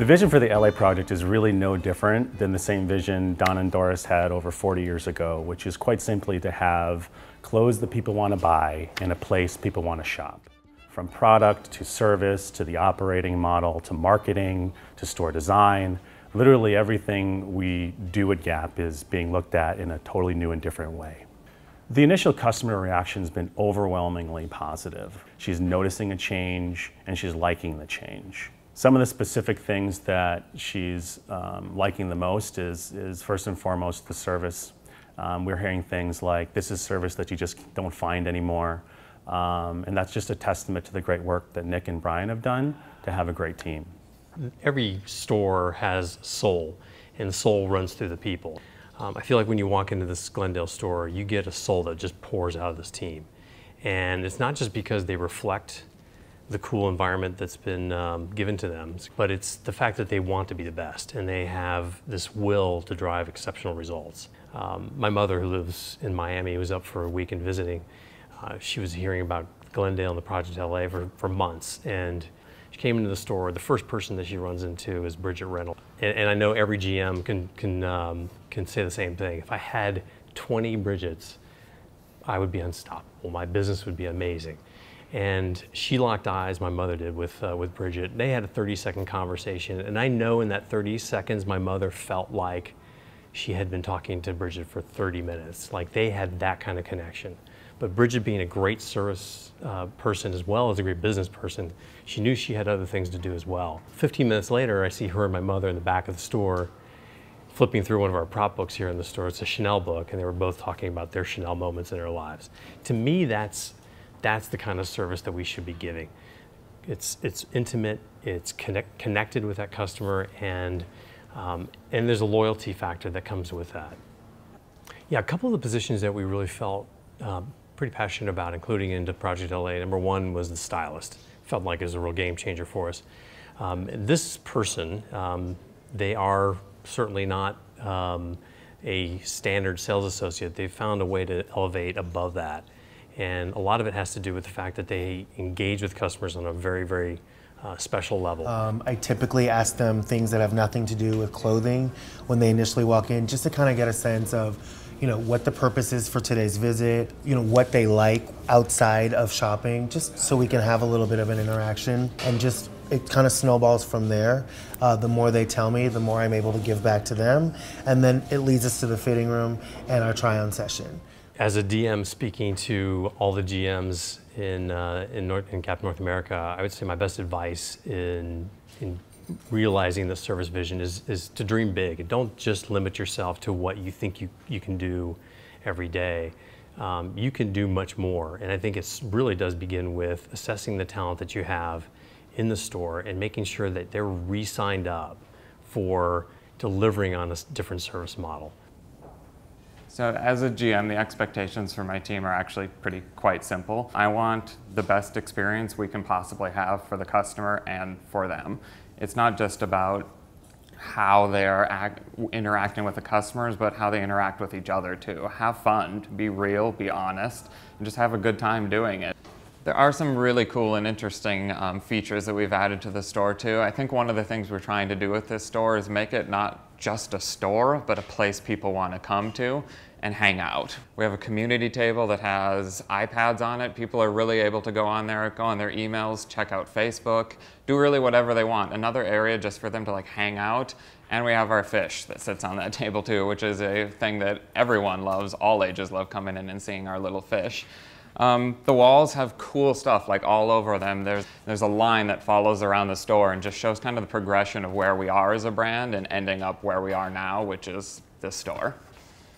The vision for the LA project is really no different than the same vision Don and Doris had over 40 years ago, which is quite simply to have clothes that people want to buy in a place people want to shop. From product to service to the operating model to marketing to store design, literally everything we do at Gap is being looked at in a totally new and different way. The initial customer reaction has been overwhelmingly positive. She's noticing a change and she's liking the change. Some of the specific things that she's liking the most is first and foremost the service. We're hearing things like, this is service that you just don't find anymore. And that's just a testament to the great work that Nick and Brian have done to have a great team. Every store has soul, and the soul runs through the people. I feel like when you walk into this Glendale store, you get a soul that just pours out of this team. And it's not just because they reflect the cool environment that's been given to them, but it's the fact that they want to be the best and they have this will to drive exceptional results. My mother, who lives in Miami, was up for a week and visiting. She was hearing about Glendale and the Project LA for months, and she came into the store. The first person that she runs into is Bridget Reynolds. And I know every GM can say the same thing. If I had 20 Bridgets, I would be unstoppable. My business would be amazing. And she locked eyes, my mother did, with Bridget. They had a 30-second conversation, and I know in that 30 seconds my mother felt like she had been talking to Bridget for 30 minutes. Like they had that kind of connection. But Bridget, being a great service person as well as a great business person, she knew she had other things to do as well. 15 minutes later, I see her and my mother in the back of the store flipping through one of our prop books here in the store. It's a Chanel book, and they were both talking about their Chanel moments in their lives. To me, that's the kind of service that we should be giving. It's intimate, it's connected with that customer, and there's a loyalty factor that comes with that. Yeah, a couple of the positions that we really felt pretty passionate about, including into Project LA. Number one was the stylist. Felt like it was a real game changer for us. This person, they are certainly not a standard sales associate. They've found a way to elevate above that. And a lot of it has to do with the fact that they engage with customers on a very, very special level. I typically ask them things that have nothing to do with clothing when they initially walk in, just to kind of get a sense of, you know, what the purpose is for today's visit, you know, what they like outside of shopping, just so we can have a little bit of an interaction, and just it kind of snowballs from there. The more they tell me, the more I'm able to give back to them, and then it leads us to the fitting room and our try-on session. As a DM speaking to all the GMs in Gap North America, I would say my best advice in realizing the service vision is to dream big. And don't just limit yourself to what you think you can do every day. You can do much more. And I think it really does begin with assessing the talent that you have in the store and making sure that they're re-signed up for delivering on a different service model. So as a GM, the expectations for my team are actually quite simple. I want the best experience we can possibly have for the customer and for them. It's not just about how they are interacting with the customers, but how they interact with each other too. Have fun, be real, be honest, and just have a good time doing it. There are some really cool and interesting features that we've added to the store too. I think one of the things we're trying to do with this store is make it not just a store, but a place people want to come to and hang out. We have a community table that has iPads on it. People are really able to go on there, go on their emails, check out Facebook, do really whatever they want. Another area just for them to like hang out. And we have our fish that sits on that table too, which is a thing that everyone loves. All ages love coming in and seeing our little fish. The walls have cool stuff like all over them. There's a line that follows around the store and just shows kind of the progression of where we are as a brand and ending up where we are now, which is this store.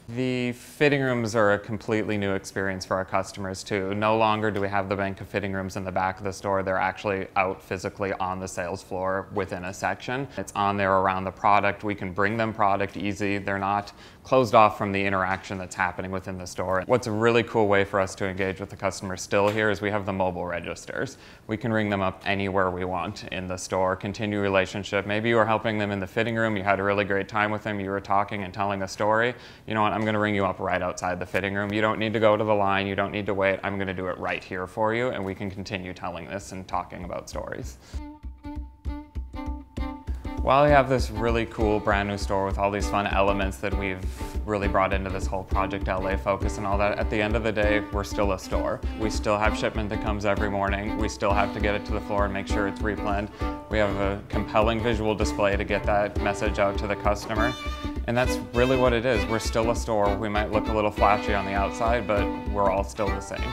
The fitting rooms are a completely new experience for our customers too. No longer do we have the bank of fitting rooms in the back of the store. They're actually out physically on the sales floor within a section. It's on there around the product. We can bring them product easy. They're not closed off from the interaction that's happening within the store. What's a really cool way for us to engage with the customer still here is we have the mobile registers. We can ring them up anywhere we want in the store, continue relationship. Maybe you were helping them in the fitting room, you had a really great time with them, you were talking and telling a story. You know what, I'm going to ring you up right outside the fitting room. You don't need to go to the line, you don't need to wait. I'm going to do it right here for you, and we can continue telling this and talking about stories. While we have this really cool brand new store with all these fun elements that we've really brought into this whole Project LA focus and all that, at the end of the day, we're still a store. We still have shipment that comes every morning. We still have to get it to the floor and make sure it's replanned. We have a compelling visual display to get that message out to the customer. And that's really what it is. We're still a store. We might look a little flashy on the outside, but we're all still the same.